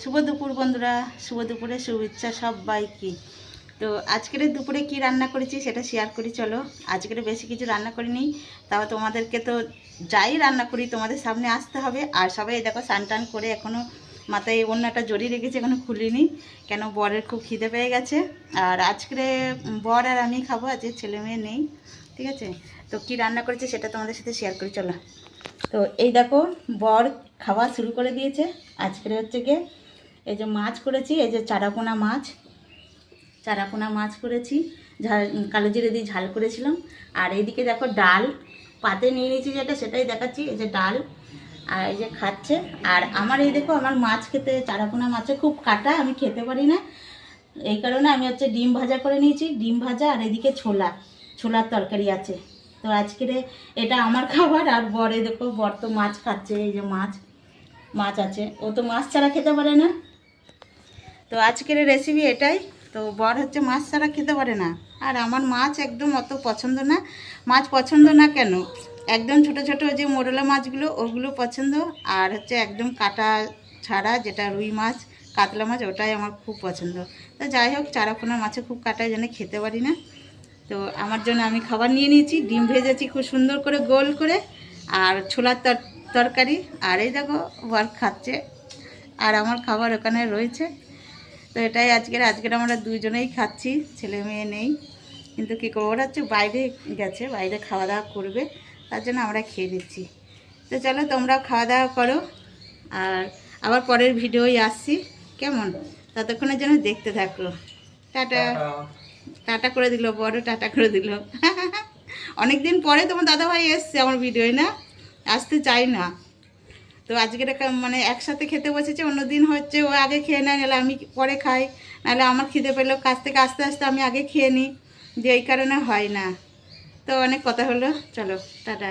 শুভ দুপুর বন্ধুরা, শুভ দুপুরে শুভেচ্ছা সবাইকে। তো আজকের দুপুরে কি রান্না করেছি সেটা শেয়ার করি। চলো, আজকের বেশি কিছু রান্না করিনি, তাও তোমাদেরকে তো যাই রান্না করি তোমাদের সামনে আসতে হবে। আর সবাই দেখো স্নান টান করে এখনও মাথায় অন্যটা জড়িয়ে রেখেছি, এখনও খুলিনি, কেন বরের খুব খিদে পেয়ে গেছে। আর আজকে বর আর আমি খাবো, আজকে ছেলে মেয়ে নেই, ঠিক আছে। তো কি রান্না করেছি সেটা তোমাদের সাথে শেয়ার করি চলো। তো এই দেখো, বর খাওয়া শুরু করে দিয়েছে। আজকের হচ্ছে গিয়ে এই যে মাছ করেছি, এই যে চারাপোনা মাছ করেছি, ঝাল কালো জিরে দিয়ে ঝাল করেছিলাম। আর এইদিকে দেখো ডাল পাতে নিয়ে নিয়েছি, যেটা সেটাই দেখাচ্ছি। এই যে ডাল, আর এই যে খাচ্ছে। আর আমার এই দেখো, আমার মাছ খেতে, চারাপোনা মাছে খুব কাটা, আমি খেতে পারি না, এই কারণে আমি হচ্ছে ডিম ভাজা করে নিয়েছি, ডিম ভাজা। আর এদিকে ছোলার তরকারি আছে। তো আজকের এটা আমার খাবার। আর বর এই দেখো, বর তো মাছ খাচ্ছে, এই যে মাছ আছে, ও তো মাছ ছাড়া খেতে পারে না। তো আজকের রেসিপি এটাই। তো বর হচ্ছে মাছ ছাড়া খেতে পারে না, আর আমার মাছ একদম অত পছন্দ না। মাছ পছন্দ না কেন, একদম ছোট ছোট যে মোরলা মাছগুলো ওগুলো পছন্দ, আর হচ্ছে একদম কাটা ছাড়া যেটা রুই মাছ, কাতলা মাছ, ওটাই আমার খুব পছন্দ। তো যাই হোক, চারাপোনা মাছে খুব কাটায় জন্য খেতে পারি না। তো আমার জন্য আমি খাবার নিয়ে নিয়েছি, ডিম ভেজেছি খুব সুন্দর করে গোল করে, আর ছোলার তরকারি। আর এই দেখো, বর খাচ্ছে, আর আমার খাবার ওখানে রয়েছে। তো এটাই আজকের আমরা দুজনেই খাচ্ছি, ছেলে মেয়ে নেই। কিন্তু কী করবো, ওরা হচ্ছে বাইরে গেছে, বাইরে খাওয়া দাওয়া করবে, তার জন্য আমরা খেয়ে নিচ্ছি। তো চলো, তোমরাও খাওয়া দাওয়া করো, আর আবার পরের ভিডিওই আসছি, কেমন? ততক্ষণের জন্য দেখতে থাকো। টাটা। টাটা করে দিল, বড় টাটা করে দিল। অনেক দিন পরে তোমার দাদাভাই এসছে আমার ভিডিওয়, না আসতে চাই না। তো আজকের মানে একসাথে খেতে বসেছে, অন্যদিন হচ্ছে ও আগে খেয়ে নেয়, নাহলে আমি পরে খাই, নাহলে আমার খিদে পেলেও কাছ থেকে আস্তে আস্তে আমি আগে খেয়ে নিই, যে এই কারণে হয় না। তো অনেক কথা হলো, চলো টাটা।